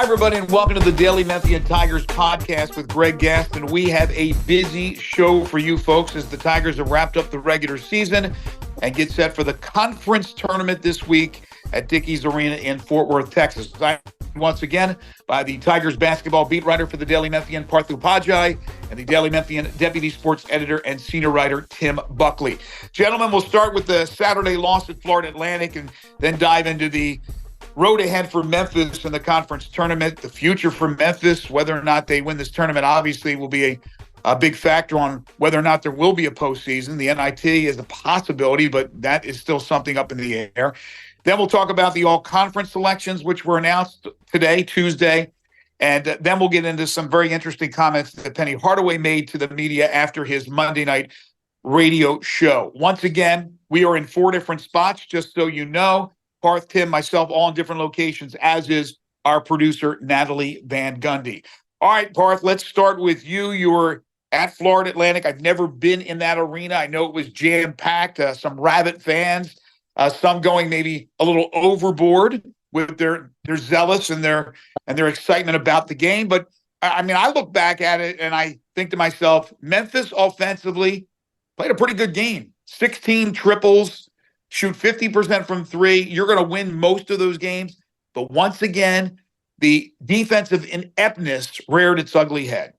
everybody, and welcome to the Daily Memphis Tigers podcast with Greg Gaston. We have a busy show for you folks as the Tigers have wrapped up the regular season and get set for the conference tournament this week at Dickies Arena in Fort Worth, Texas. I'm once again by the Tigers basketball beat writer for the Daily Memphian, Parth Upadhyaya, and the Daily Memphian deputy sports editor and senior writer, Tim Buckley. Gentlemen, we'll start with the Saturday loss at Florida Atlantic and then dive into the road ahead for Memphis in the conference tournament. The future for Memphis, whether or not they win this tournament, obviously will be a big factor on whether or not there will be a postseason. The NIT is a possibility, but that is still something up in the air. Then we'll talk about the all-conference selections, which were announced today, Tuesday. And then we'll get into some very interesting comments that Penny Hardaway made to the media after his Monday night radio show. Once again, we are in 4 different spots, just so you know. Parth, Tim, myself, all in different locations, as is our producer, Natalie Van Gundy. All right, Parth, let's start with you. You were at Florida Atlantic. I've never been in that arena. I know it was jam-packed, some rabid fans, some going maybe a little overboard with their zealous and their excitement about the game. But, I mean, I look back at it and I think to myself, Memphis offensively played a pretty good game. 16 triples. Shoot 50% from 3. You're going to win most of those games. But once again, the defensive ineptness reared its ugly head.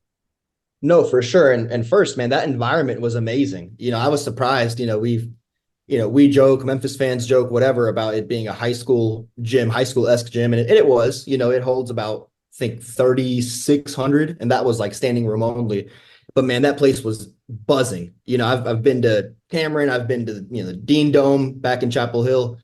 No, for sure. And first, man, that environment was amazing. I was surprised. We joke, Memphis fans joke, whatever, about it being a high school gym, high school-esque gym. And it was, it holds about, I think, 3,600. And that was like standing room only. But man, that place was buzzing. I've been to Cameron. I've been to the Dean Dome back in Chapel Hill.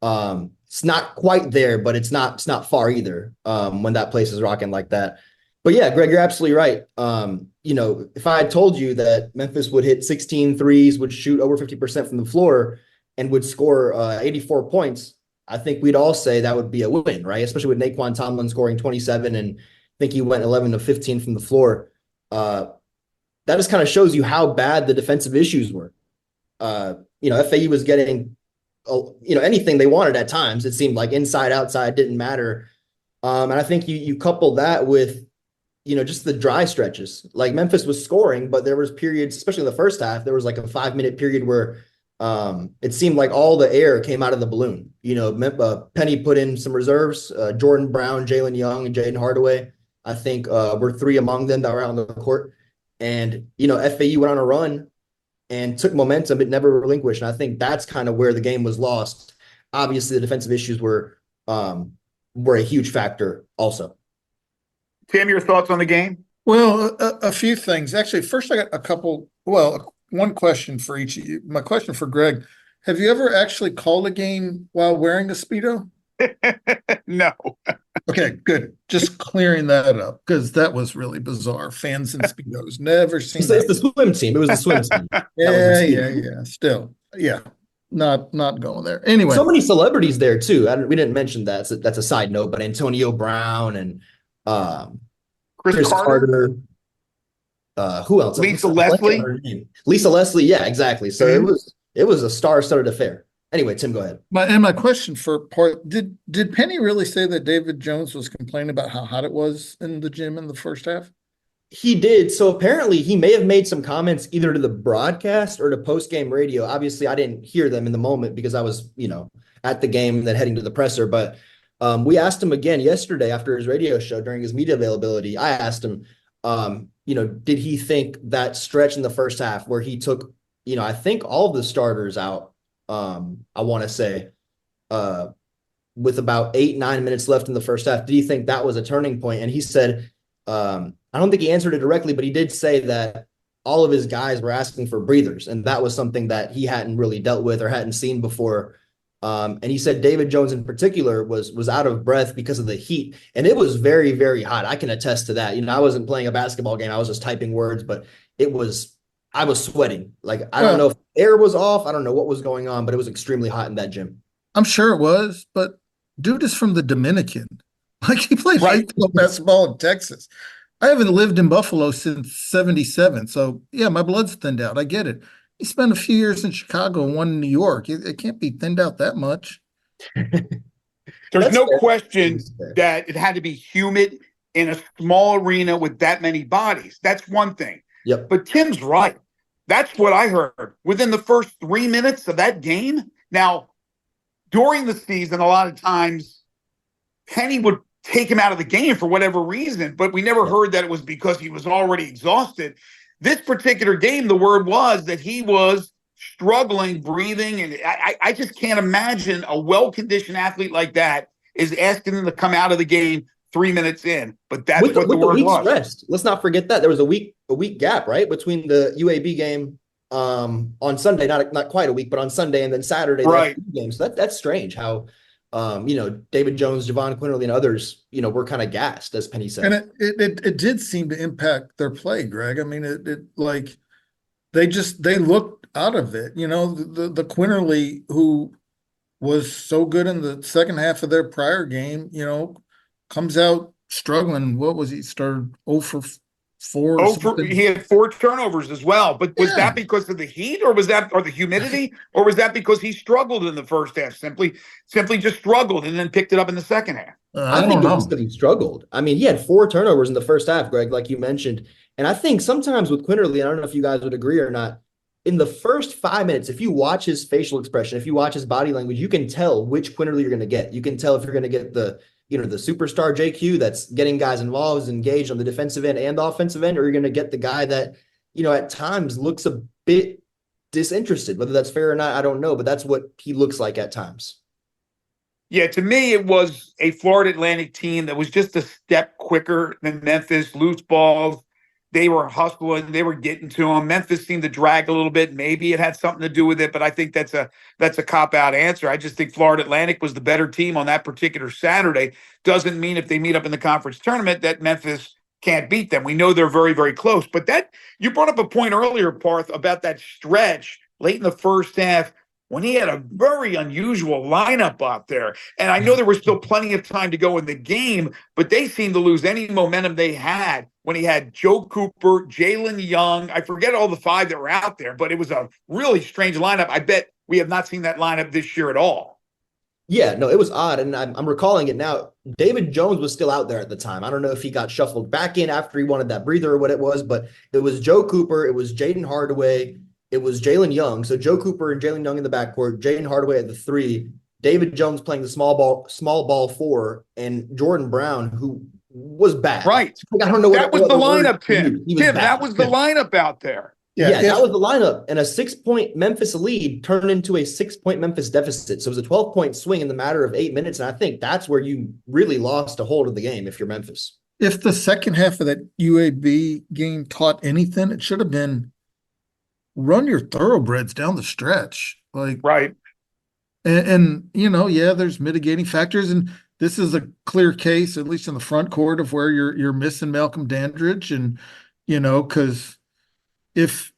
It's not quite there, but it's not far either. When that place is rocking like that. But yeah, Greg, you're absolutely right. If I had told you that Memphis would hit 16 threes, would shoot over 50% from the floor, and would score 84 points, I think we'd all say that would be a win, right? Especially with Naquan Tomlin scoring 27, and I think he went 11 to 15 from the floor. That just kind of shows you how bad the defensive issues were. FAU was getting, anything they wanted at times. It seemed like inside, outside didn't matter. And I think you couple that with, just the dry stretches. Like Memphis was scoring, but there was periods, especially in the first half, there was like a 5-minute period where it seemed like all the air came out of the balloon. Penny put in some reserves, Jordan Brown, Jalen Young, and Jaden Hardaway, I think were 3 among them that were out on the court. And, FAU went on a run and took momentum. It never relinquished. And I think that's kind of where the game was lost. Obviously, the defensive issues were a huge factor also. Tim, your thoughts on the game? Well, a few things. Actually, first I got one question for each of you. My question for Greg, have you ever actually called a game while wearing a Speedo? No. Okay, good. Just clearing that up because that was really bizarre. Fans in Speedos. Never seen that. It's the swim team. It was the swim team. Yeah. Still, yeah. Not going there. Anyway. So many celebrities there too. We didn't mention that. So that's a side note, but Antonio Brown and Chris Carter. Who else? Lisa Leslie. Lisa Leslie. Yeah, exactly. So it was a star-studded affair. Anyway, Tim, go ahead. My question for Parth, did Penny really say that David Jones was complaining about how hot it was in the gym in the first half? He did. So apparently he may have made some comments either to the broadcast or to post-game radio. Obviously, I didn't hear them in the moment because I was, at the game and then heading to the presser. But we asked him again yesterday after his radio show during his media availability. I asked him, did he think that stretch in the first half where he took, I think all of the starters out, I want to say, with about 8-9 minutes left in the first half, did he think that was a turning point? And he said, I don't think he answered it directly, but he did say that all of his guys were asking for breathers. And that was something that he hadn't really dealt with or hadn't seen before. And he said David Jones in particular was out of breath because of the heat. And it was very, very hot. I can attest to that. I wasn't playing a basketball game. I was just typing words, but I was sweating. Like, I don't know if air was off. I don't know what was going on, but it was extremely hot in that gym. I'm sure it was, but dude is from the Dominican. Like, he played high school basketball in Texas. I haven't lived in Buffalo since 77. So, yeah, my blood's thinned out. I get it. He spent a few years in Chicago and one in New York. It can't be thinned out that much. There's That's no fair. question That's fair. that it had to be humid in a small arena with that many bodies. That's one thing. Yep. But Tim's right. That's what I heard within the first 3 minutes of that game. Now, during the season, a lot of times Penny would take him out of the game for whatever reason, but we never heard that it was because he was already exhausted. This particular game, the word was that he was struggling, breathing, and I just can't imagine a well-conditioned athlete like that is asking him to come out of the game 3 minutes in. But that's what the word was. Rest. Let's not forget that there was a week gap, right, between the UAB game on Sunday, not quite a week, but on Sunday, and then Saturday right. the game. So that's strange how David Jones, Javon Quinterly, and others, were kind of gassed, as Penny said. And it did seem to impact their play, Greg. I mean, it like they looked out of it. The Quinterly, who was so good in the second half of their prior game, comes out struggling. What was he? Started 0 for 4. He had 4 turnovers as well. But was that because of the heat, or the humidity, or was that because he struggled in the first half? Simply just struggled and then picked it up in the second half. I think it was because he struggled. I mean, he had 4 turnovers in the first half, Greg, like you mentioned. And I think sometimes with Quinterly, I don't know if you guys would agree or not, in the first 5 minutes, if you watch his facial expression, if you watch his body language, you can tell which Quinterly you're going to get. You can tell if you're going to get the superstar JQ that's getting guys involved, is engaged on the defensive end and the offensive end, or you're going to get the guy that, at times looks a bit disinterested. Whether that's fair or not, I don't know, but that's what he looks like at times. Yeah, to me, it was a Florida Atlantic team that was just a step quicker than Memphis. Loose balls, they were hustling, they were getting to them. Memphis seemed to drag a little bit. Maybe it had something to do with it, but I think that's a cop-out answer. I just think Florida Atlantic was the better team on that particular Saturday. Doesn't mean if they meet up in the conference tournament that Memphis can't beat them. We know they're very, very close. But that you brought up a point earlier, Parth, about that stretch late in the first half when he had a very unusual lineup out there. And I know there was still plenty of time to go in the game, but they seemed to lose any momentum they had when he had Joe Cooper, Jalen Young. I forget all the 5 that were out there, but it was a really strange lineup. I bet we have not seen that lineup this year at all. Yeah, no, it was odd. And I'm recalling it now. David Jones was still out there at the time. I don't know if he got shuffled back in after he wanted that breather or what it was, but it was Joe Cooper. It was Jaden Hardaway. It was Jalen Young. So Joe Cooper and Jalen Young in the backcourt, Jaden Hardaway at the 3, David Jones playing the small ball 4, and Jordan Brown, who was bad. Right. Like, I don't know that was the lineup, Tim. That was the lineup out there. Yeah, that was the lineup. And a 6-point Memphis lead turned into a 6-point Memphis deficit. So it was a 12-point swing in the matter of 8 minutes. And I think that's where you really lost a hold of the game if you're Memphis. If the second half of that UAB game taught anything, it should have been run your thoroughbreds down the stretch. Right. And there's mitigating factors. And this is a clear case, at least in the front court, of where you're missing Malcolm Dandridge. And, because if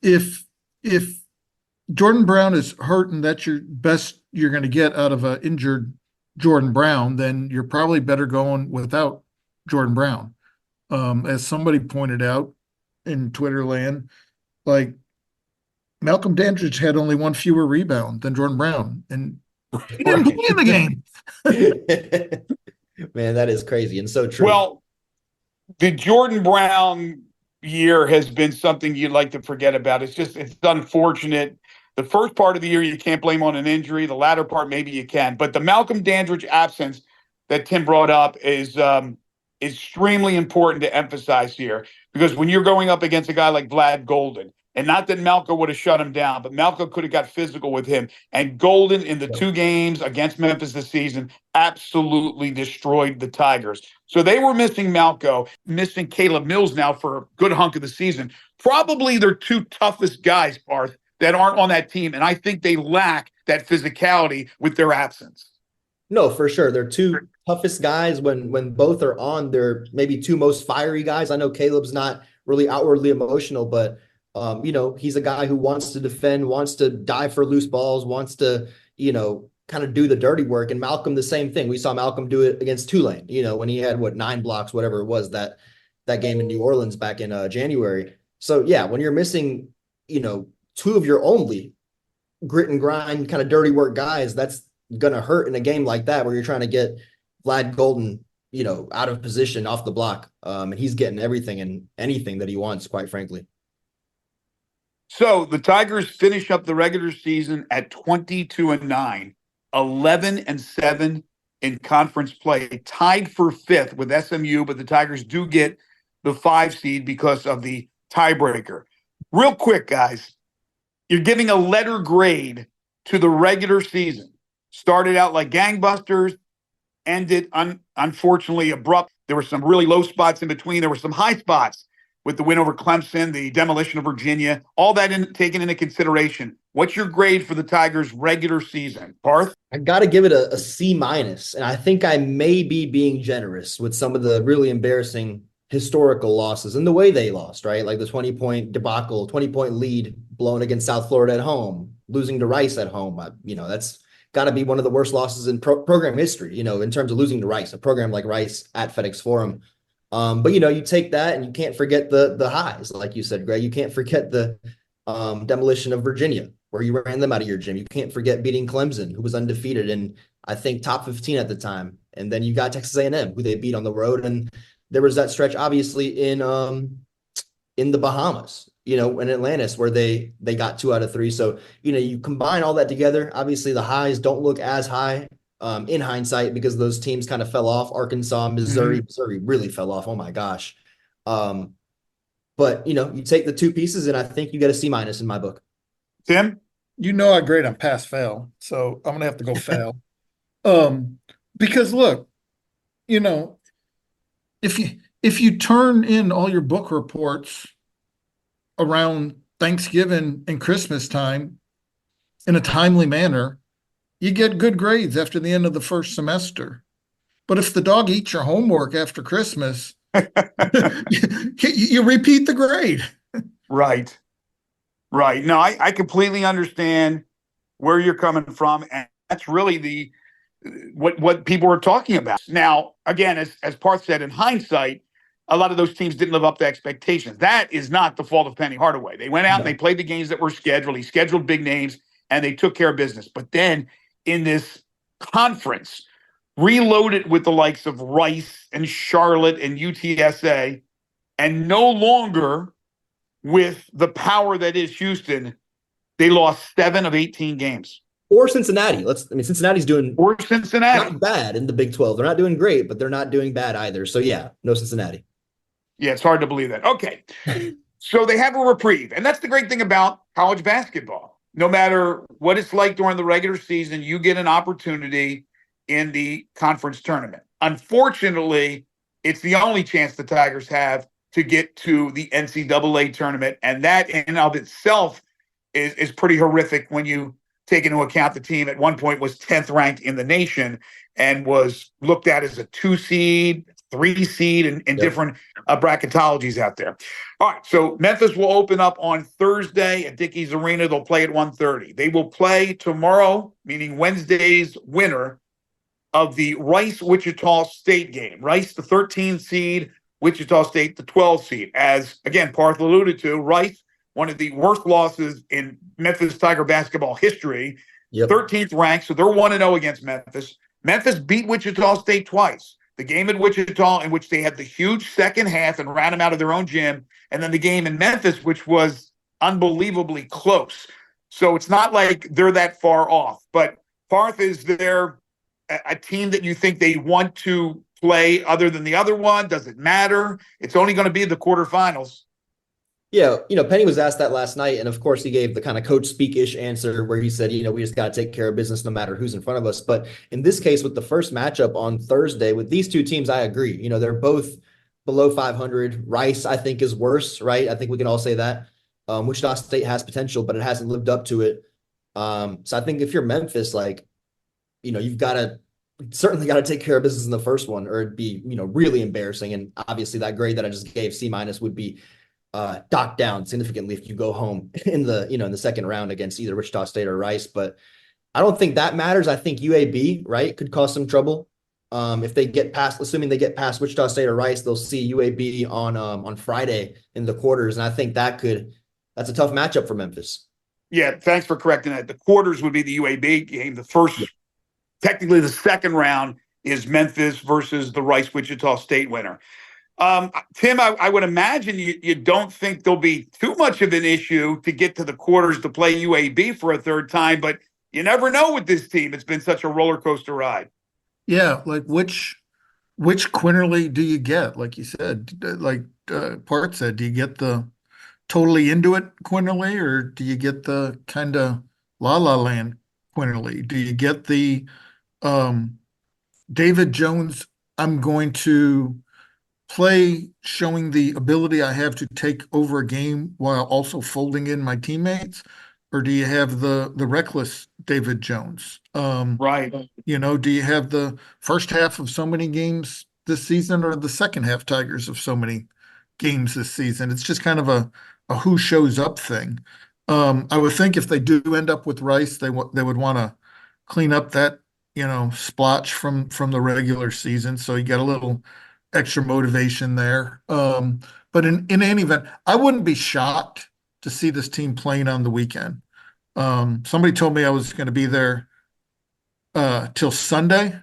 Jordan Brown is hurt and that's your best you're going to get out of an injured Jordan Brown, then you're probably better going without Jordan Brown. As somebody pointed out in Twitter land, Malcolm Dandridge had only 1 fewer rebound than Jordan Brown, and he didn't play in the game. Man, that is crazy and so true. Well, the Jordan Brown year has been something you'd like to forget about. It's unfortunate. The first part of the year, you can't blame on an injury. The latter part, maybe you can. But the Malcolm Dandridge absence that Tim brought up is extremely important to emphasize here, because when you're going up against a guy like Vlad Golden, and not that Malco would have shut him down, but Malco could have got physical with him. And Golden, in the 2 games against Memphis this season, absolutely destroyed the Tigers. So they were missing Malco, missing Caleb Mills now for a good hunk of the season. Probably their 2 toughest guys, Parth, that aren't on that team. And I think they lack that physicality with their absence. No, for sure. They're 2 toughest guys when both are on. They're maybe 2 most fiery guys. I know Caleb's not really outwardly emotional, but he's a guy who wants to defend, wants to dive for loose balls, wants to, kind of do the dirty work. And Malcolm, the same thing. We saw Malcolm do it against Tulane, when he had 9 blocks, whatever it was, that game in New Orleans back in January. So yeah, when you're missing, 2 of your only grit and grind kind of dirty work guys, that's going to hurt in a game like that, where you're trying to get Vlad Golden, out of position off the block. And he's getting everything and anything that he wants, quite frankly. So the Tigers finish up the regular season at 22-9, 11-7 in conference play, tied for fifth with SMU, but the Tigers do get the 5 seed because of the tiebreaker. Real quick, guys, you're giving a letter grade to the regular season. Started out like gangbusters, ended unfortunately abrupt. There were some really low spots in between. There were some high spots with the win over Clemson, the demolition of Virginia, all that taken into consideration. What's your grade for the Tigers' regular season, Parth? I got to give it a C minus, and I think I may be being generous with some of the really embarrassing historical losses and the way they lost, right? Like the 20-point debacle, 20-point lead blown against South Florida at home, losing to Rice at home. That's got to be one of the worst losses in program history, in terms of losing to Rice, a program like Rice at FedEx Forum. But you take that and you can't forget the highs, like you said, Greg. You can't forget the demolition of Virginia, where you ran them out of your gym. You can't forget beating Clemson, who was undefeated and I think top 15 at the time. And then you got Texas A&M, who they beat on the road. And there was that stretch, obviously, in the Bahamas, in Atlantis, where they got 2 out of 3. So, you combine all that together. Obviously, the highs don't look as high in hindsight because those teams kind of fell off. Arkansas, Missouri really fell off. Oh my gosh. But you take the 2 pieces and I think you get a C minus in my book. Tim? I grade on pass fail. So I'm going to have to go fail. Because look, if you turn in all your book reports around Thanksgiving and Christmas time in a timely manner, you get good grades after the end of the first semester. But if the dog eats your homework after Christmas, you repeat the grade. Right. No, I completely understand where you're coming from. And that's really what people were talking about. Now, again, as Parth said, in hindsight, a lot of those teams didn't live up to expectations. That is not the fault of Penny Hardaway. They went out and they played the games that were scheduled. He scheduled big names and they took care of business. But then in this conference, reloaded with the likes of Rice and Charlotte and UTSA, and no longer with the power that is Houston, they lost 7 of 18 games. Or Cincinnati. Cincinnati's doing not bad in the Big 12. They're not doing great, but they're not doing bad either. So yeah, no Cincinnati. Yeah, it's hard to believe that. Okay. So they have a reprieve. And that's the great thing about college basketball. No matter what it's like during the regular season, you get an opportunity in the conference tournament. Unfortunately, it's the only chance the Tigers have to get to the NCAA tournament. And that in and of itself is pretty horrific when you take into account the team at one point was 10th ranked in the nation and was looked at as a 2 seed, 3 seed in different bracketologies out there. All right, so Memphis will open up on Thursday at Dickies Arena. They'll play at 1:30. They will play tomorrow, meaning Wednesday's winner of the Rice-Wichita State game. Rice, the 13 seed, Wichita State, the 12 seed. As, again, Parth alluded to, Rice, one of the worst losses in Memphis Tiger basketball history, 13th ranked, so they're 1-0 against Memphis. Memphis beat Wichita State twice. The game at Wichita, in which they had the huge second half and ran them out of their own gym, and then the game in Memphis, which was unbelievably close. So it's not like they're that far off. But Parth, is there a team that you think they want to play other than the other one? Does it matter? It's only going to be the quarterfinals. Yeah, Penny was asked that last night, and of course he gave the kind of coach speak-ish answer where he said, we just got to take care of business no matter who's in front of us. But in this case, with the first matchup on Thursday, with these 2 teams, I agree. They're both below 500. Rice, I think, is worse, right? I think we can all say that. Wichita State has potential, but it hasn't lived up to it. So I think if you're Memphis, you've certainly got to take care of business in the first one, or it'd be, really embarrassing. And obviously that grade that I just gave, C- would be docked down significantly if you go home in the second round against either Wichita State or Rice. But I don't think that matters. I think UAB, right, could cause some trouble. If they get past, assuming they get past Wichita State or Rice, they'll see UAB on Friday in the quarters. And I think that's a tough matchup for Memphis. Yeah, thanks for correcting that. The quarters would be the UAB game. The first, technically the second round is Memphis versus the Rice-Wichita State winner. Tim, I would imagine you don't think there'll be too much of an issue to get to the quarters to play UAB for a third time, but you never know with this team. It's been such a roller coaster ride. Yeah, like which Quinterly do you get? Like you said, like Parth said, do you get the totally into it Quinterly, or do you get the kind of La La Land Quinterly? Do you get the David Jones, I'm going to play showing the ability I have to take over a game while also folding in my teammates? Or do you have the reckless David Jones? Right. Do you have the first half of so many games this season or the second half Tigers of so many games this season? It's just kind of a who shows up thing. I would think if they do end up with Rice, they would want to clean up that, splotch from the regular season. So you got a little extra motivation there. But in any event, I wouldn't be shocked to see this team playing on the weekend. Somebody told me I was going to be there till Sunday.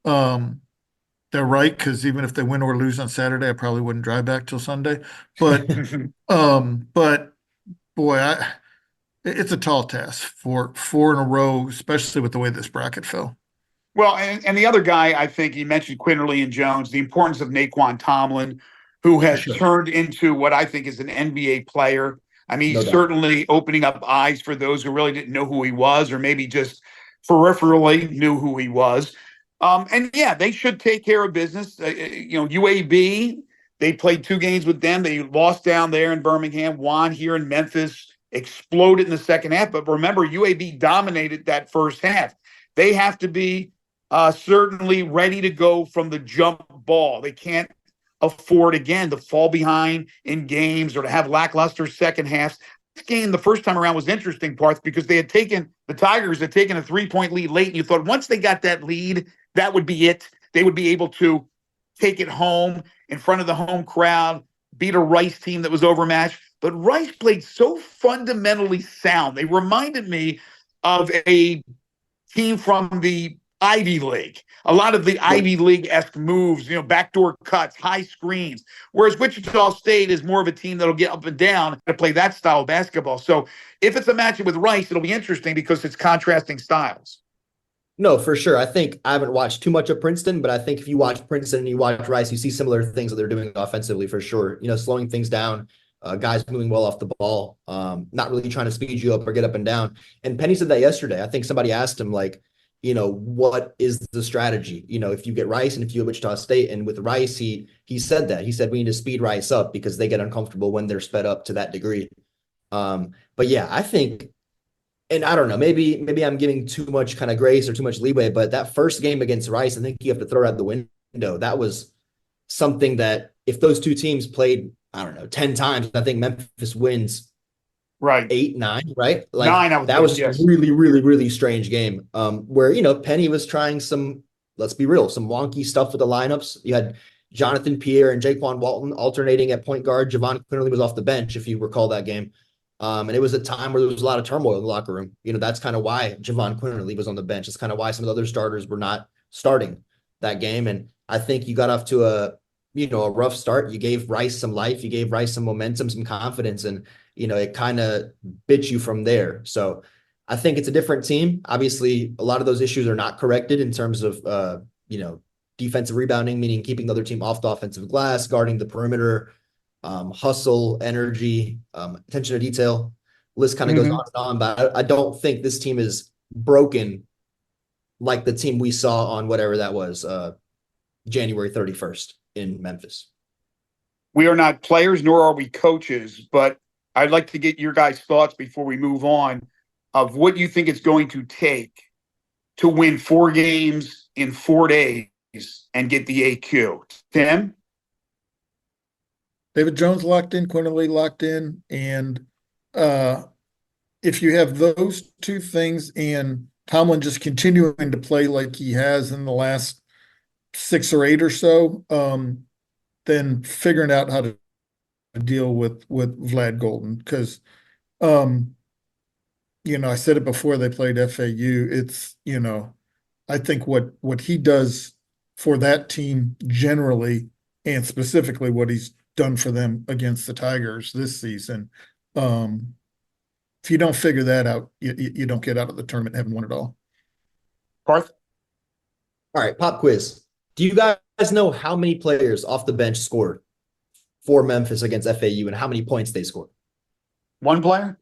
They're right, because even if they win or lose on Saturday, I probably wouldn't drive back till Sunday. But but boy, it's a tall task for 4 in a row, especially with the way this bracket fell. Well, and the other guy, I think you mentioned Quinterly and Jones, the importance of Naquan Tomlin, who has Sure. turned into what I think is an NBA player. I mean, he's No doubt. certainly opening up eyes for those who really didn't know who he was, or maybe just peripherally knew who he was. And yeah, they should take care of business. UAB, they played 2 games with them. They lost down there in Birmingham, won here in Memphis, exploded in the second half. But remember, UAB dominated that first half. They have to be certainly ready to go from the jump ball. They can't afford, again, to fall behind in games or to have lackluster second halves. This game, the first time around, was interesting, Parth, because the Tigers had taken a 3-point lead late, and you thought once they got that lead, that would be it. They would be able to take it home in front of the home crowd, beat a Rice team that was overmatched. But Rice played so fundamentally sound. They reminded me of a team from the Ivy League. A lot of the Ivy League-esque moves, backdoor cuts, high screens. Whereas Wichita State is more of a team that'll get up and down to play that style of basketball. So if it's a matchup with Rice, it'll be interesting because it's contrasting styles. No, for sure. I think I haven't watched too much of Princeton, but I think if you watch Princeton and you watch Rice, you see similar things that they're doing offensively for sure. Slowing things down, guys moving well off the ball, not really trying to speed you up or get up and down. And Penny said that yesterday. I think somebody asked him, what is the strategy? If you get Rice and if you get Wichita State, and with Rice, he said that. He said we need to speed Rice up because they get uncomfortable when they're sped up to that degree. But yeah, I think, and I don't know, maybe I'm giving too much kind of grace or too much leeway, but that first game against Rice, I think you have to throw out the window. That was something that if those two teams played, I don't know, 10 times, I think Memphis wins. Right. 8, 9, right? 9, that was a really, really, really strange game. Where, Penny was trying some, let's be real, some wonky stuff with the lineups. You had Jonathan Pierre and Jaquan Walton alternating at point guard. Javon Quinterly was off the bench, if you recall that game. And it was a time where there was a lot of turmoil in the locker room. That's kind of why Javon Quinterly was on the bench. It's kind of why some of the other starters were not starting that game. And I think you got off to a rough start. You gave Rice some life. You gave Rice some momentum, some confidence, and it kind of bit you from there. So I think it's a different team. Obviously, a lot of those issues are not corrected in terms of, defensive rebounding, meaning keeping the other team off the offensive glass, guarding the perimeter, hustle, energy, attention to detail. List kind of goes on and on, but I don't think this team is broken like the team we saw on whatever that was, January 31st in Memphis. We are not players, nor are we coaches, but I'd like to get your guys' thoughts before we move on of what you think it's going to take to win 4 games in 4 days and get the AQ. Tim? David Jones locked in, Quinterly locked in, and if you have those two things and Tomlin just continuing to play like he has in the last 6 or 8 or so, then figuring out how to deal with Vlad Golden, because I said it before they played FAU. It's I think what he does for that team generally, and specifically what he's done for them against the Tigers this season. If you don't figure that out, you don't get out of the tournament having won it all. Parth? All right, pop quiz. Do you guys know how many players off the bench scored for Memphis against FAU and how many points they scored? One player?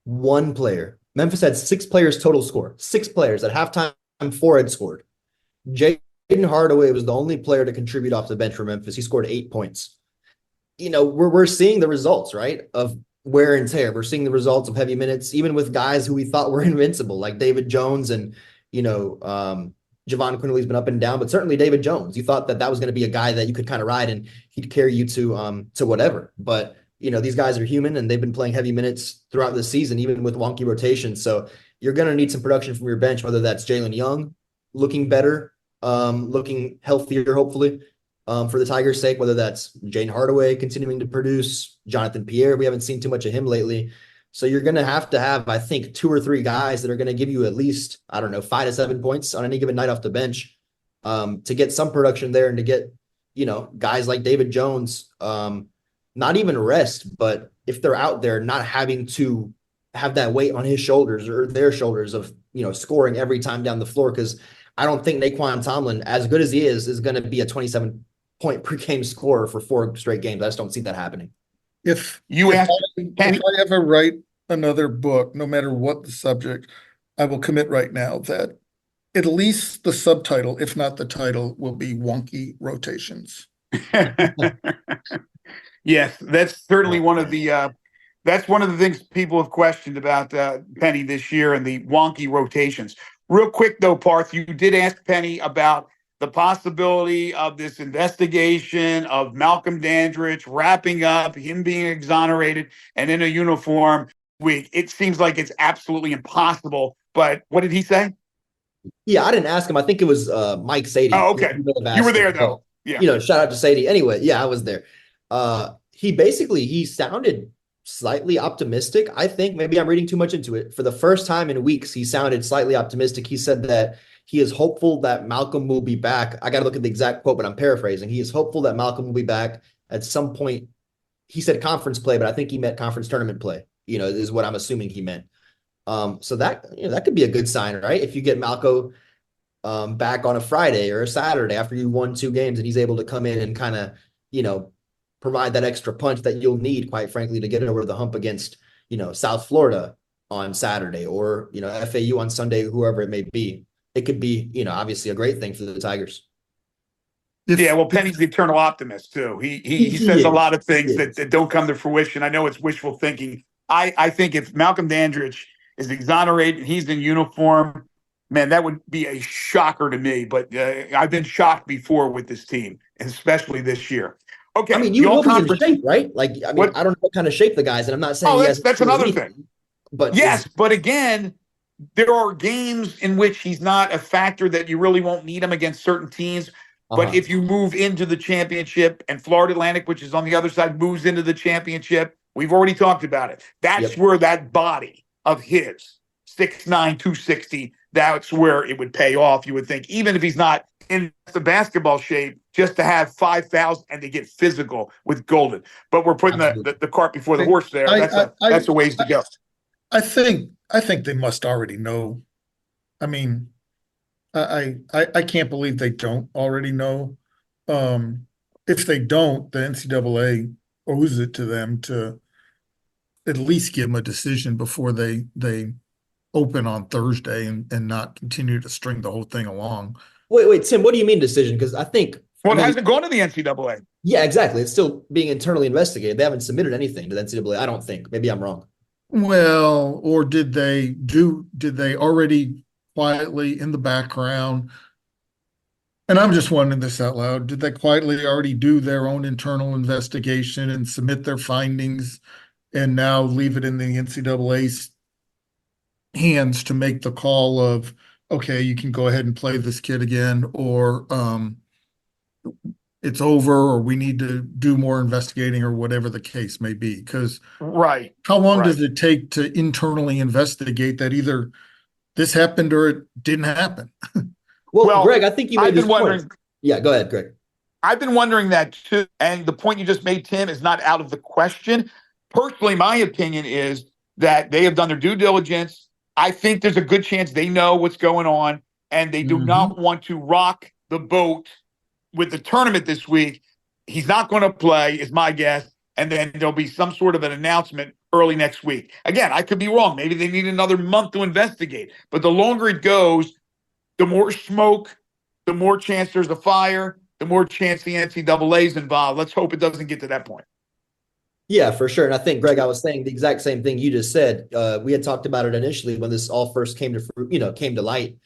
One player. Memphis had 6 players total score. 6 players at halftime, 4 had scored. Jaden Hardaway was the only player to contribute off the bench for Memphis. He scored 8 points. We're seeing the results, right, of wear and tear. We're seeing the results of heavy minutes, even with guys who we thought were invincible, like David Jones and, Javon Quinley's been up and down, but certainly David Jones. You thought that was going to be a guy that you could kind of ride and he'd carry you to whatever. But, these guys are human and they've been playing heavy minutes throughout the season, even with wonky rotations. So you're going to need some production from your bench, whether that's Jalen Young looking better, looking healthier, hopefully, for the Tigers' sake, whether that's Jaden Hardaway continuing to produce, Jonathan Pierre. We haven't seen too much of him lately. So you're going to have, I think, 2 or 3 guys that are going to give you at least, 5 to 7 points on any given night off the bench, to get some production there and to get, guys like David Jones, not even rest, but if they're out there not having to have that weight on his shoulders or their shoulders of, scoring every time down the floor. Because I don't think Naquan Tomlin, as good as he is going to be a 27-point per game scorer for 4 straight games. I just don't see that happening. If I ever write another book, no matter what the subject, I will commit right now that at least the subtitle, if not the title, will be Wonky Rotations. Yes, that's certainly one of the things people have questioned about Penny this year and the wonky rotations. Real quick though, Parth, you did ask Penny about the possibility of this investigation of Malcolm Dandridge wrapping up, him being exonerated and in a uniform. It seems like it's absolutely impossible. But what did he say? Yeah, I didn't ask him. I think it was Mike Sadie. Oh, okay. You were there though. Yeah. Shout out to Sadie. Anyway, yeah, I was there. He sounded slightly optimistic. I think maybe I'm reading too much into it. For the first time in weeks, he sounded slightly optimistic. He said that he is hopeful that Malcolm will be back. I got to look at the exact quote, but I'm paraphrasing. He is hopeful that Malcolm will be back at some point. He said conference play, but I think he meant conference tournament play, is what I'm assuming he meant. So that could be a good sign, right? If you get Malco back on a Friday or a Saturday after you won 2 games and he's able to come in and kind of, provide that extra punch that you'll need, quite frankly, to get over the hump against, South Florida on Saturday or, FAU on Sunday, whoever it may be. It could be, obviously a great thing for the Tigers. Well, Penny's the eternal optimist too. He says a lot of things that don't come to fruition. I know it's wishful thinking. I think if Malcolm Dandridge is exonerated and he's in uniform, man, that would be a shocker to me. But I've been shocked before with this team, especially this year. Okay, you will be in shape, right? I don't know what kind of shape the guy's in. I'm not saying that's another thing. But yes, but again, there are games in which he's not a factor that you really won't need him against certain teams. But if you move into the championship and Florida Atlantic, which is on the other side, moves into the championship, we've already talked about it. That's where that body of his, 6'9", 260, that's where it would pay off, you would think, even if he's not in the basketball shape, just to have 5,000 and to get physical with Golden. But we're putting the cart before the horse there. That's a ways to go. I think they must already know. I mean, I can't believe they don't already know. If they don't, the NCAA owes it to them to at least give them a decision before they open on Thursday and not continue to string the whole thing along. Wait, Tim, what do you mean decision? Because I think it hasn't gone to the NCAA. Yeah, exactly. It's still being internally investigated. They haven't submitted anything to the NCAA. I don't think. Maybe I'm wrong. Well, or did they already quietly in the background? And I'm just wondering this out loud. Did they quietly already do their own internal investigation and submit their findings and now leave it in the NCAA's hands to make the call of, okay, you can go ahead and play this kid again, or it's over, or we need to do more investigating, or whatever the case may be? Because how long does it take to internally investigate that either this happened or it didn't happen? Well, Well, Greg, I think you made I've this been point. wondering. Yeah, go ahead, Greg. I've been wondering that too. And the point you just made, Tim, is not out of the question. Personally, my opinion is that they have done their due diligence. I think there's a good chance they know what's going on, and they do Mhm. not want to rock the boat with the tournament this week. He's not going to play, is my guess. And then there'll be some sort of an announcement early next week. Again, I could be wrong. Maybe they need another month to investigate. But the longer it goes, the more smoke, the more chance there's a fire, the more chance the NCAA is involved. Let's hope it doesn't get to that point. Yeah, for sure. And I think, Greg, I was saying the exact same thing you just said. We had talked about it initially when this all first came to light.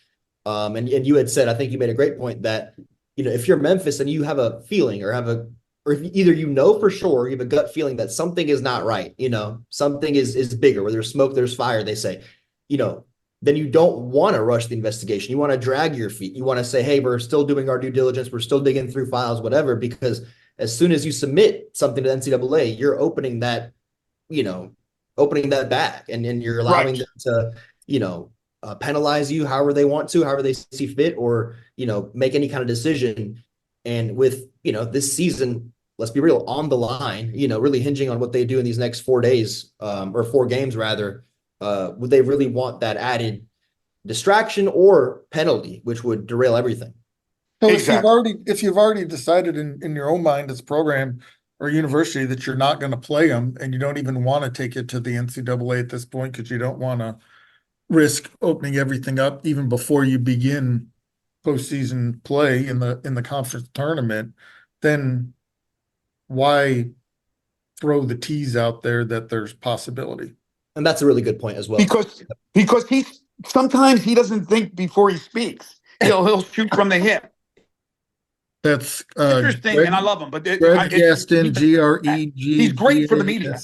And you had said, I think you made a great point that, if you're Memphis and you have a feeling or if either for sure, or you have a gut feeling that something is not right, something is bigger, where there's smoke, there's fire, they say, then you don't want to rush the investigation. You want to drag your feet. You want to say, hey, we're still doing our due diligence. We're still digging through files, whatever, because as soon as you submit something to the NCAA, you're opening that bag, and you're allowing them to, penalize you however they want to, however they see fit, or, make any kind of decision. And with, this season, let's be real, on the line, really hinging on what they do in these next 4 days, or 4 games rather, would they really want that added distraction or penalty, which would derail everything? So Exactly. if you've already decided in your own mind as a program or university that you're not going to play them, and you don't even want to take it to the NCAA at this point because you don't want to risk opening everything up even before you begin postseason play in the conference tournament, then why throw the tease out there that there's possibility? And that's a really good point as well. Because sometimes he doesn't think before he speaks. He'll shoot from the hip. That's Interesting, Greg, and I love him. But Greg Gaston, G-R-E-G-G-A-S. he's great for the media.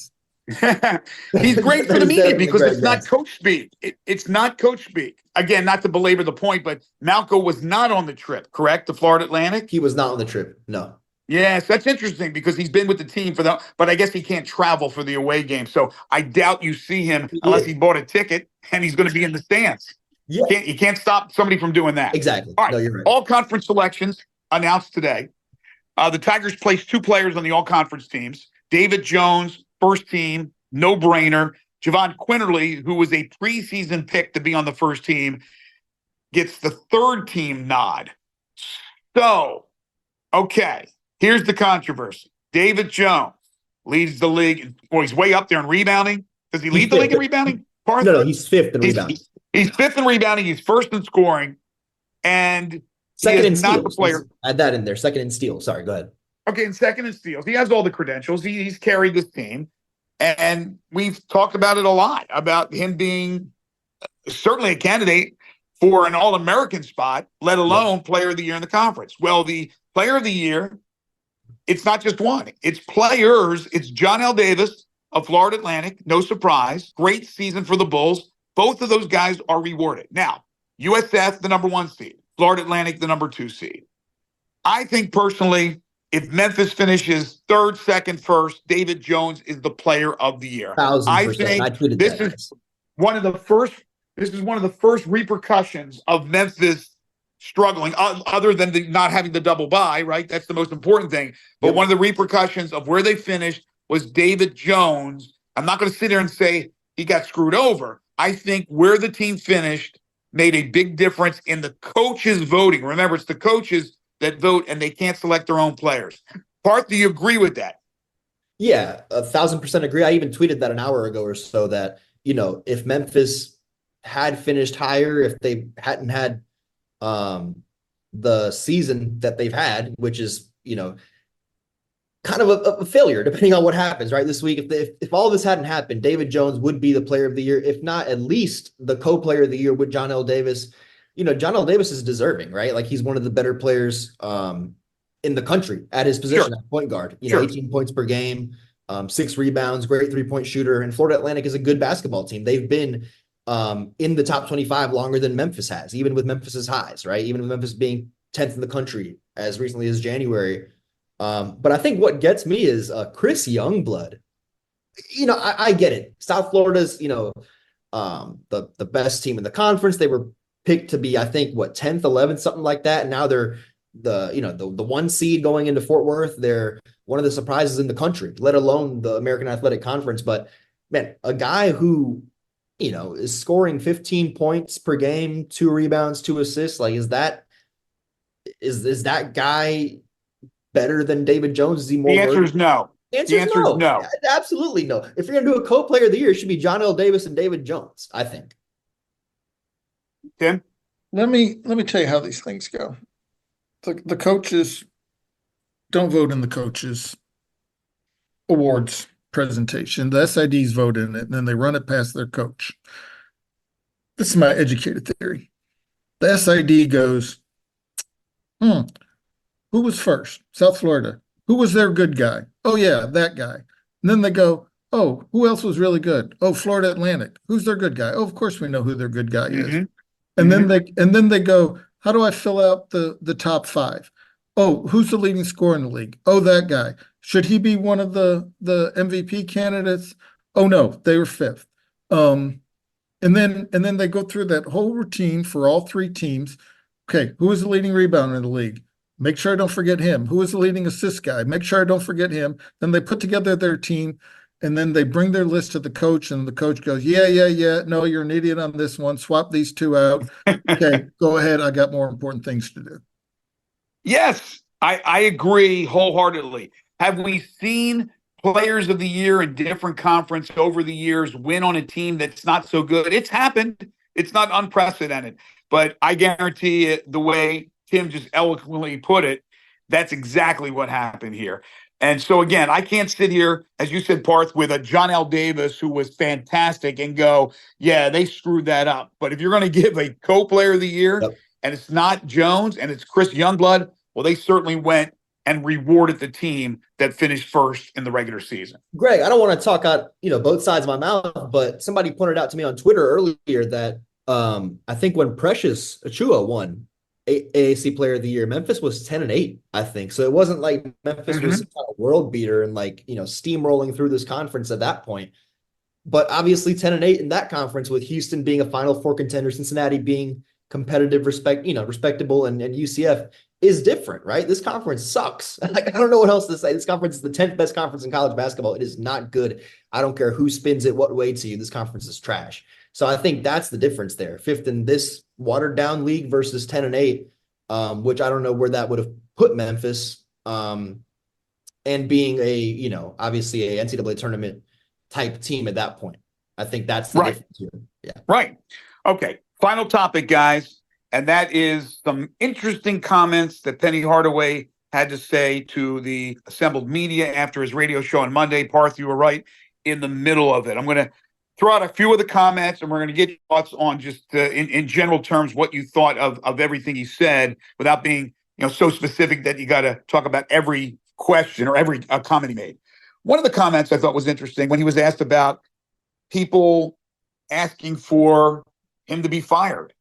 He's great for That the is media definitely because Greg it's not Gaston. coach speak. It's not coach speak. Again, not to belabor the point, but Malco was not on the trip, correct? The Florida Atlantic? He was not on the trip. No. Yes, that's interesting because he's been with the team but I guess he can't travel for the away game. So I doubt you see him unless he bought a ticket and he's going to be in the stands. Yeah. You can't stop somebody from doing that. Exactly. All right. No, you're right. All conference selections announced today. The Tigers placed 2 players on the all conference teams. David Jones, first team, no brainer. Javon Quinterly, who was a preseason pick to be on the first team, gets the third team nod. So, okay, here's the controversy. David Jones leads the league. Well, he's way up there in rebounding. Does he lead the league in rebounding? Parth? No, he's 5th in rebounding. He's 5th in rebounding. He's 1st in scoring. And second in not steals. the player. Add that in there. Second in steals. Sorry, go ahead. Okay, and 2nd in steals. He has all the credentials. He's carried this team. And we've talked about it a lot, about him being certainly a candidate for an All-American spot, let alone Player of the Year in the conference. Well, the Player of the Year, it's not just one. It's players. It's John L. Davis of Florida Atlantic. No surprise. Great season for the Bulls. Both of those guys are rewarded. Now, USF, the number 1 seed. Florida Atlantic, the number 2 seed. I think personally, if Memphis finishes 3rd, 2nd, 1st, David Jones is the Player of the Year. 1,000%. I think this is one of the first repercussions of Memphis struggling, other than not having the double bye, right? That's the most important thing. But one of the repercussions of where they finished was David Jones. I'm not going to sit here and say he got screwed over. I think where the team finished made a big difference in the coaches voting. Remember, it's the coaches that vote, and they can't select their own players. Parth, do you agree with that? Yeah, 1,000% agree. I even tweeted that an hour ago or so that, if Memphis had finished higher, if they hadn't had the season that they've had, which is, kind of a failure, depending on what happens, right? This week, if all this hadn't happened, David Jones would be the Player of the Year, if not at least the co-Player of the Year with John L. Davis. John L. Davis is deserving, right? Like, he's one of the better players in the country at his position at point guard. 18 points per game, 6 rebounds, great 3-point shooter. And Florida Atlantic is a good basketball team. They've been in the top 25 longer than Memphis has, even with Memphis's highs, right? Even with Memphis being 10th in the country as recently as January. But I think what gets me is Chris Youngblood. I get it. South Florida's, the best team in the conference. They were picked to be, I think, what, 10th, 11th, something like that. And now they're the one seed going into Fort Worth. They're one of the surprises in the country, let alone the American Athletic Conference. But man, a guy who, is scoring 15 points per game, 2 rebounds, 2 assists, like is that guy better than David Jones? Is he more The answer worthy? is no. The answer The is answer is no. no. Absolutely no. If you're gonna do a co-player of the year, it should be John L. Davis and David Jones, I think. Tim? Let me tell you how these things go. The coaches don't vote in the coaches awards presentation. The SIDs vote in it, and then they run it past their coach. This is my educated theory. The SID goes, who was first? South Florida. Who was their good guy? Oh, yeah, that guy. And then they go, oh, who else was really good? Oh, Florida Atlantic. Who's their good guy? Oh, of course we know who their good guy is. And then they go, how do I fill out the top 5? Oh, who's the leading scorer in the league? Oh, that guy. Should he be one of the MVP candidates? Oh no, they were 5th. And then they go through that whole routine for all 3 teams. Okay, who is the leading rebounder in the league? Make sure I don't forget him. Who is the leading assist guy? Make sure I don't forget him. Then they put together their team, and then they bring their list to the coach, and the coach goes, yeah. No, you're an idiot on this one. Swap these 2 out. Okay, go ahead. I got more important things to do. Yes, I agree wholeheartedly. Have we seen players of the year in different conference over the years win on a team that's not so good? It's happened. It's not unprecedented. But I guarantee it, the way Tim just eloquently put it, that's exactly what happened here. And so, again, I can't sit here, as you said, Parth, with a John L. Davis who was fantastic and go, yeah, they screwed that up. But if you're going to give a co-player of the year, Yep. and it's not Jones and it's Chris Youngblood, well, they certainly went and rewarded the team that finished first in the regular season. Greg, I don't want to talk out, both sides of my mouth, but somebody pointed out to me on Twitter earlier that I think when Precious Achua won AAC Player of the Year, Memphis was 10-8, I think. So it wasn't like Memphis was some kind of world beater and steamrolling through this conference at that point. But obviously 10-8 in that conference, with Houston being a Final Four contender, Cincinnati being competitive, respectable, and UCF is different, right? This conference sucks. I don't know what else to say. This conference is the 10th best conference in college basketball. It is not good. I don't care who spins it what way to you. This conference is trash. So I think that's the difference there. 5th in this watered down league versus 10-8, which I don't know where that would have put Memphis. And being obviously a NCAA tournament type team at that point. I think that's the difference here. Yeah. Right. Okay. Final topic, guys. And that is some interesting comments that Penny Hardaway had to say to the assembled media after his radio show on Monday. Parth, you were right in the middle of it. I'm going to throw out a few of the comments, and we're going to get your thoughts on just in general terms what you thought of everything he said, without being so specific that you got to talk about every question or every comment he made. One of the comments I thought was interesting when he was asked about people asking for him to be fired.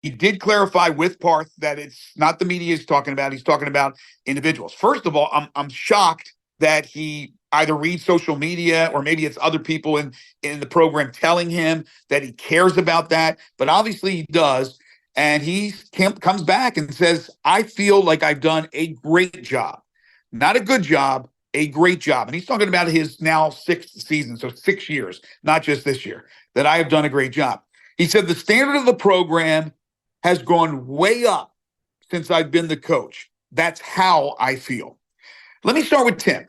He did clarify with Parth that it's not the media he's talking about. He's talking about individuals. First of all, I'm shocked that he either reads social media or maybe it's other people in the program telling him that he cares about that. But obviously he does. And he comes back and says, I feel like I've done a great job. Not a good job, a great job. And he's talking about his now 6th season, so 6 years, not just this year, that I have done a great job. He said the standard of the program has gone way up since I've been the coach. That's how I feel. Let me start with Tim.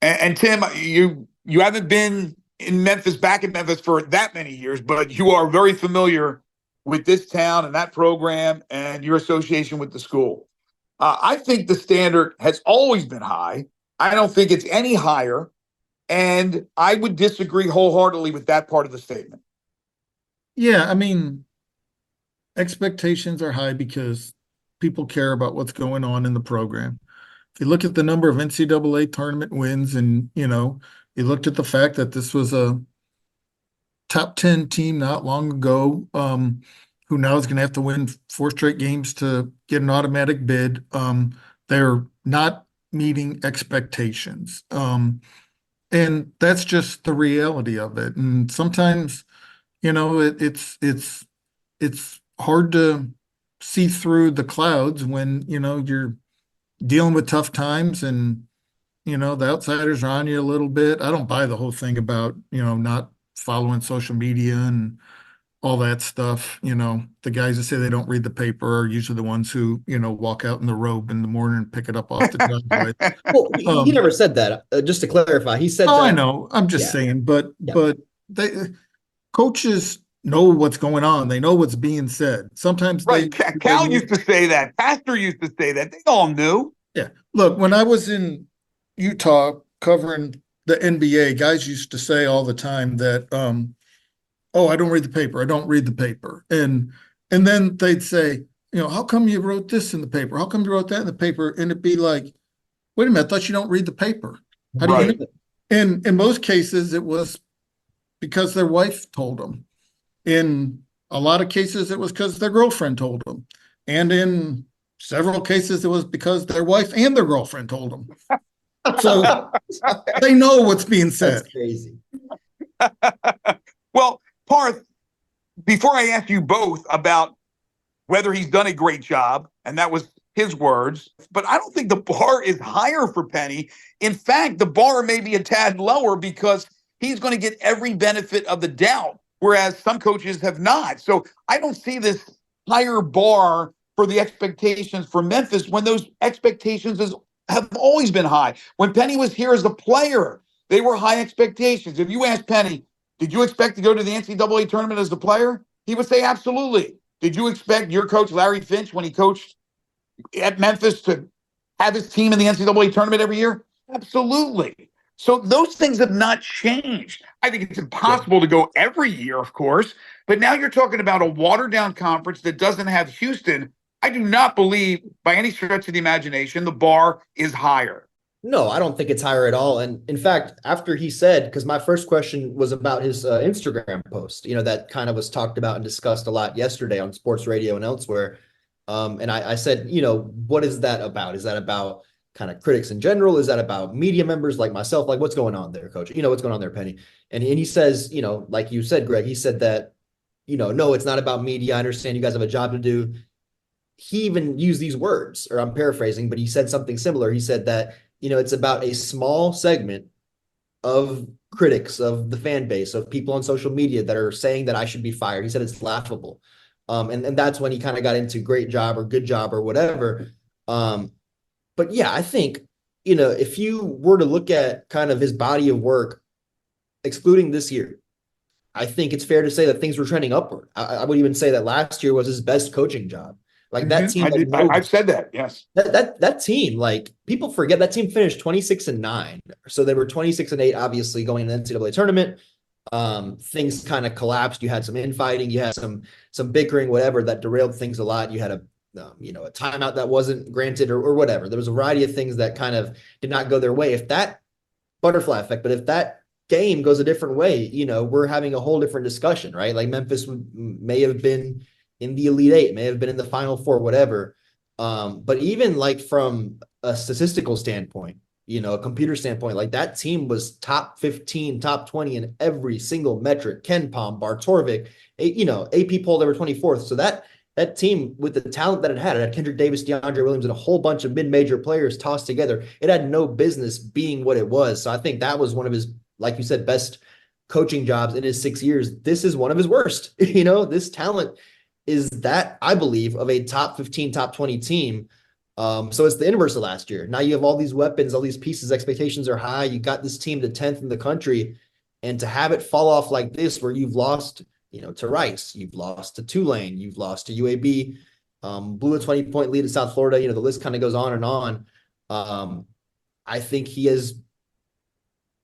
And Tim, you haven't been in Memphis, back in Memphis for that many years, but you are very familiar with this town and that program and your association with the school. I think the standard has always been high. I don't think it's any higher. And I would disagree wholeheartedly with that part of the statement. Yeah, I mean, expectations are high because people care about what's going on in the program. If you look at the number of NCAA tournament wins, and you looked at the fact that this was a top 10 team not long ago, who now is going to have to win 4 straight games to get an automatic bid. They're not meeting expectations. And that's just the reality of it. And sometimes, it's hard to see through the clouds when, you're dealing with tough times and, the outsiders are on you a little bit. I don't buy the whole thing about, not following social media and all that stuff. The guys that say they don't read the paper are usually the ones who, walk out in the robe in the morning and pick it up off the driveway. Well, he never said that. Just to clarify, he said Oh, I that. know. I'm just Yeah. saying, but Yeah. they coaches know what's going on. They know what's being said. Sometimes Right. Cal used to say that. Pastor used to say that. They all knew. Yeah. Look, when I was in Utah covering the NBA, guys used to say all the time that, oh, I don't read the paper. I don't read the paper. And then they'd say, how come you wrote this in the paper? How come you wrote that in the paper? And it'd be like, wait a minute, I thought you don't read the paper. How do you know? And in most cases, it was because their wife told them. In a lot of cases, it was because their girlfriend told them. And in several cases, it was because their wife and their girlfriend told them. So they know what's being said. That's crazy. Well, Parth, before I ask you both about whether he's done a great job, and that was his words, but I don't think the bar is higher for Penny. In fact, the bar may be a tad lower because he's going to get every benefit of the doubt, whereas some coaches have not. So I don't see this higher bar for the expectations for Memphis when those expectations have always been high. When Penny was here as a player, they were high expectations. If you ask Penny, did you expect to go to the NCAA tournament as a player? He would say, absolutely. Did you expect your coach, Larry Finch, when he coached at Memphis, to have his team in the NCAA tournament every year? Absolutely. So those things have not changed. I think it's impossible to go every year, of course, but now you're talking about a watered-down conference that doesn't have Houston. I do not believe, by any stretch of the imagination, the bar is higher. No, I don't think it's higher at all. And in fact, after he said, because my first question was about his Instagram post, that kind of was talked about and discussed a lot yesterday on sports radio and elsewhere. And I said, what is that about? Is that about kind of critics in general? Is that about media members like myself? Like, what's going on there, coach? What's going on there, Penny? And he says, like you said, Greg, he said that, no, it's not about media. I understand you guys have a job to do. He even used these words, or I'm paraphrasing, but he said something similar. He said that, it's about a small segment of critics, of the fan base, of people on social media that are saying that I should be fired. He said it's laughable. And that's when he kind of got into great job or good job or whatever. But yeah, I think, if you were to look at kind of his body of work, excluding this year, I think it's fair to say that things were trending upward. I would even say that last year was his best coaching job. Like that team, I've said that. Yes, that team, like people forget that team finished 26-9. So they were 26-8, obviously going to the NCAA tournament. Things kind of collapsed. You had some infighting, you had some bickering, whatever, that derailed things a lot. You had a timeout that wasn't granted or whatever. There was a variety of things that kind of did not go their way. If that butterfly effect, but if that game goes a different way, we're having a whole different discussion, right? Like Memphis may have been in the Elite Eight, may have been in the Final Four, whatever. But even like from a statistical standpoint, a computer standpoint, like that team was top 15, top 20 in every single metric. Ken Palm, Bar Torvik, AP poll, they were 24th. So that team, with the talent that it had Kendrick Davis, DeAndre Williams, and a whole bunch of mid-major players tossed together, it had no business being what it was. So I think that was one of his, like you said, best coaching jobs in his 6 years. This is one of his worst. This talent is that, I believe, of a top 15, top 20 team. So it's the inverse of last year. Now you have all these weapons, all these pieces, expectations are high. You got this team to 10th in the country, and to have it fall off like this, where you've lost, to Rice, you've lost to Tulane, you've lost to UAB, blew a 20-point lead at South Florida. The list kind of goes on and on. I think he is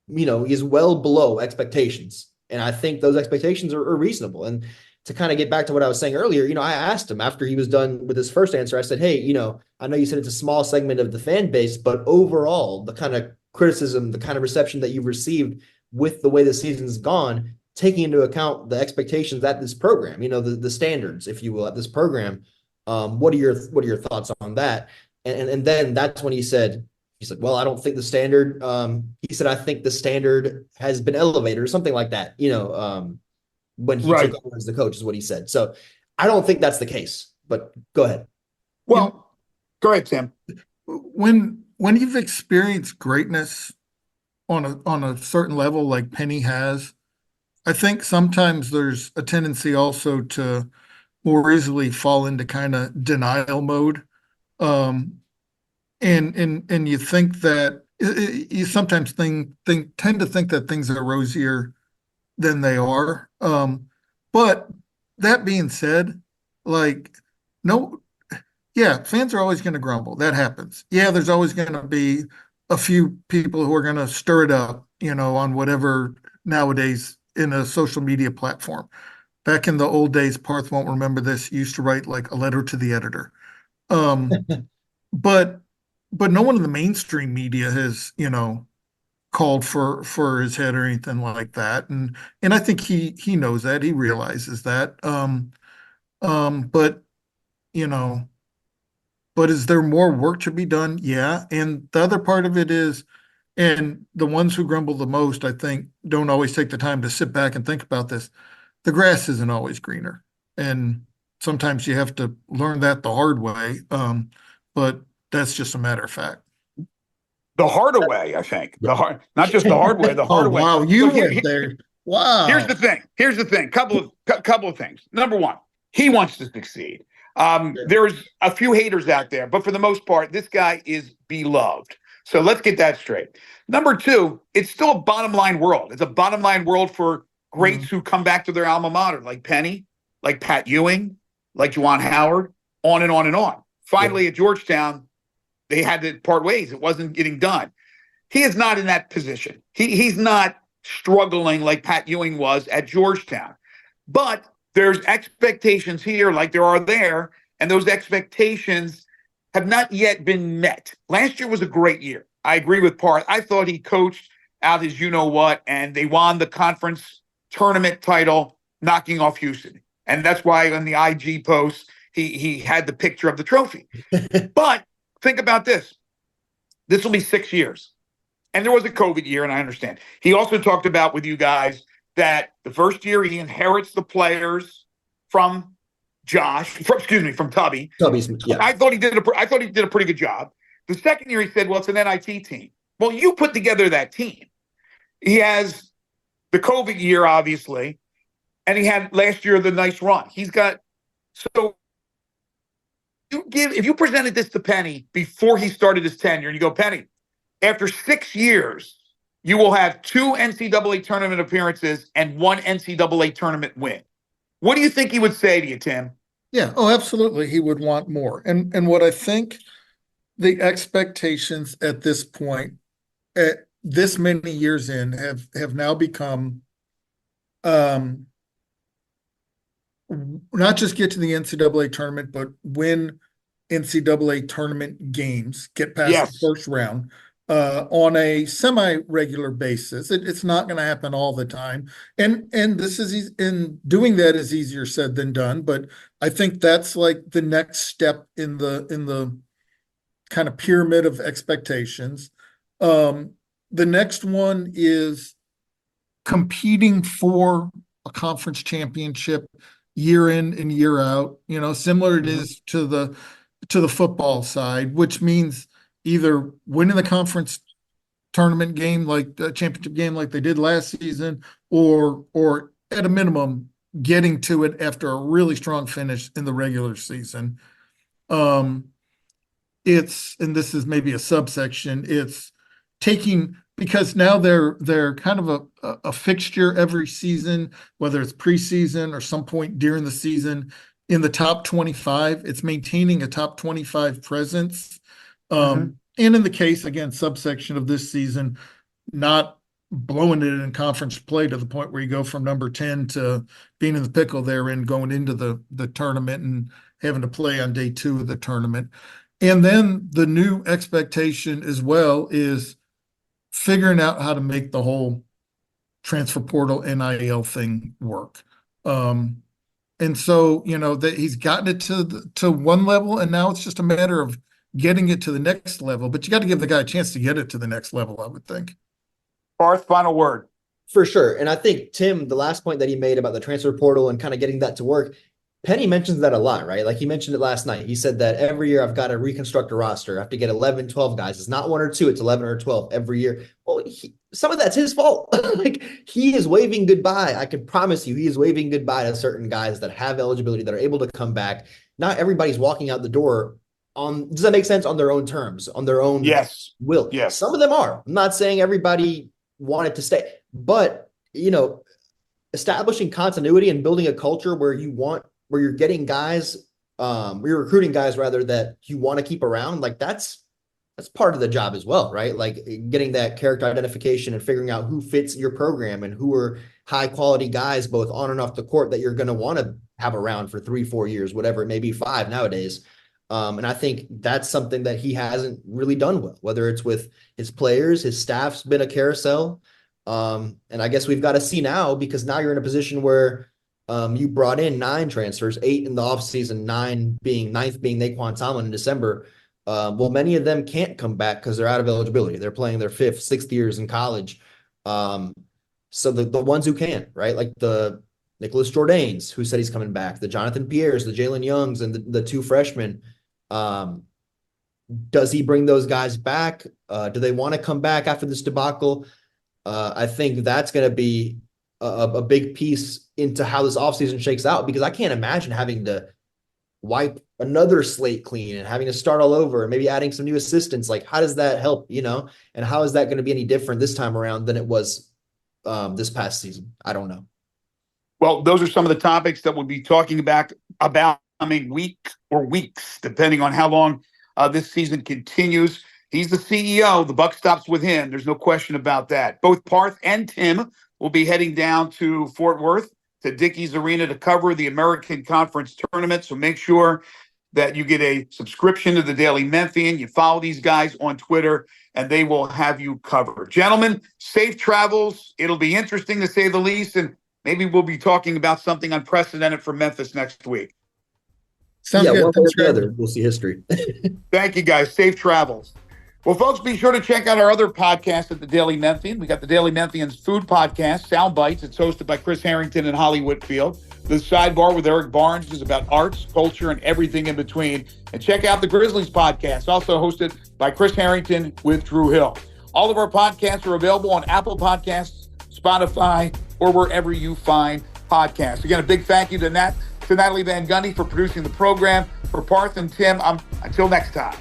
well below expectations. And I think those expectations are reasonable. And to kind of get back to what I was saying earlier, I asked him after he was done with his first answer, I said, hey, I know you said it's a small segment of the fan base, but overall, the kind of criticism, the kind of reception that you've received with the way the season's gone, taking into account the expectations at this program, the standards, if you will, at this program. What are your thoughts on that? And then that's when he said, well, I don't think the standard, he said, I think the standard has been elevated or something like that, when he took over as the coach, is what he said. So I don't think that's the case, but go ahead. Well, go ahead, Tim. When you've experienced greatness on a certain level like Penny has, I think sometimes there's a tendency also to more easily fall into kind of denial mode. Um, and you think that you sometimes tend to think that things are rosier than they are. But that being said, like, no, yeah, fans are always going to grumble. That happens. Yeah, there's always going to be a few people who are going to stir it up, on whatever nowadays in a social media platform. Back in the old days, Parth won't remember this, used to write like a letter to the editor. Um, but no one in the mainstream media has, called for his head or anything like that. And I think he knows that, he realizes that. But you know, but is there more work to be done? Yeah. And the other part of it is, and the ones who grumble the most, I think, don't always take the time to sit back and think about this. The grass isn't always greener. And sometimes you have to learn that the hard way. But that's just a matter of fact. The harder way, I think. The hard, not just the hard way, the harder way. Wow, you went there. Wow. Here's the thing. Here's the thing. Couple of things. Number one, he wants to succeed. There's a few haters out there, but for the most part, this guy is beloved. So let's get that straight. Number two, it's still a bottom line world. It's a bottom line world for greats who come back to their alma mater, like Penny, like Pat Ewing, like Juwan Howard, on and on and on. Finally, at Georgetown, they had to part ways. It wasn't getting done. He is not in that position. He's not struggling like Pat Ewing was at Georgetown. But there's expectations here like there are there, and those expectations have not yet been met. Last year was a great year. I agree with Parth. I thought he coached out his you-know-what, and they won the conference tournament title, knocking off Houston. And that's why on the IG post, he had the picture of the trophy. But think about this. This will be 6 years. And there was a COVID year, and I understand. He also talked about with you guys that the first year he inherits the players from from Tubby. Tubby's, yeah. I thought he did a pretty good job. The second year he said, well, it's an NIT team. Well, you put together that team. He has the COVID year, obviously, and he had last year the nice run. He's got so if you presented this to Penny before he started his tenure, and you go, Penny, after 6 years, you will have 2 NCAA tournament appearances and 1 NCAA tournament win. What do you think he would say to you, Tim? Yeah, oh, absolutely. He would want more. And what I think the expectations at this point, at this many years in, have now become not just get to the NCAA tournament, but win NCAA tournament games, get past the first round on a semi-regular basis. It's not going to happen all the time, and this is in doing that is easier said than done. But I think that's like the next step in the kind of pyramid of expectations. The next one is competing for a conference championship year in and year out, similar it is to the football side, which means either winning the conference tournament game, like the championship game, like they did last season, or at a minimum getting to it after a really strong finish in the regular season. And this is maybe a subsection. It's taking, because now they're kind of a fixture every season, whether it's preseason or some point during the season, in the top 25. It's maintaining a top 25 presence. And in the case, again, subsection of this season, not blowing it in conference play to the point where you go from number 10 to being in the pickle there and going into the tournament and having to play on day 2 of the tournament. And then the new expectation as well is figuring out how to make the whole transfer portal NIL thing work. And so, that he's gotten it to one level, and now it's just a matter of getting it to the next level. But you got to give the guy a chance to get it to the next level, I would think. Parth, final word. For sure. And I think, Tim, the last point that he made about the transfer portal and kind of getting that to work, Penny mentions that a lot, right? Like he mentioned it last night. He said that every year I've got to reconstruct a roster. I have to get 11, 12 guys. It's not one or two, it's 11 or 12 every year. Well, some of that's his fault. Like he is waving goodbye. I can promise you, he is waving goodbye to certain guys that have eligibility, that are able to come back. Not everybody's walking out the door does that make sense? On their own terms, on their own will. Yes. Some of them are. I'm not saying everybody wanted to stay, but establishing continuity and building a culture where you're getting guys, you're recruiting guys rather that you want to keep around. Like that's part of the job as well, right? Like getting that character identification and figuring out who fits your program and who are high quality guys, both on and off the court, that you're going to want to have around for 3-4 years, whatever it may be, 5 nowadays. And I think that's something that he hasn't really done well, whether it's with his players, his staff's been a carousel. And I guess we've got to see now, because now you're in a position where you brought in 9 transfers, 8 in the offseason, 9th being Naquan Tomlin in December. Well, many of them can't come back because they're out of eligibility. They're playing their 5th, 6th years in college. So the ones who can, right? Like the Nicholas Jourdains, who said he's coming back, the Jonathan Pierres, the Jalen Youngs, and the 2 freshmen. Does he bring those guys back? Do they want to come back after this debacle? I think that's going to be a big piece into how this offseason shakes out, because I can't imagine having to wipe another slate clean and having to start all over and maybe adding some new assistants. Like, how does that help, and how is that going to be any different this time around than it was this past season? I don't know. Well, those are some of the topics that we'll be talking about week or weeks, depending on how long this season continues. He's the CEO. The buck stops with him. There's no question about that. Both Parth and Tim will be heading down to Fort Worth to Dickies Arena to cover the American Conference Tournament. So make sure that you get a subscription to the Daily Memphian. You follow these guys on Twitter, and they will have you covered. Gentlemen, safe travels. It'll be interesting, to say the least, and maybe we'll be talking about something unprecedented for Memphis next week. Sounds good. One way or the other, we'll see history. Thank you, guys. Safe travels. Well, folks, be sure to check out our other podcast at the Daily Memphian. We got the Daily Memphian's food podcast, Sound Bites. It's hosted by Chris Harrington and Holly Whitfield. The Sidebar with Eric Barnes is about arts, culture, and everything in between. And check out the Grizzlies podcast, also hosted by Chris Harrington with Drew Hill. All of our podcasts are available on Apple Podcasts, Spotify, or wherever you find podcasts. Again, a big thank you to Natalie Van Gundy for producing the program. For Parth and Tim, until next time.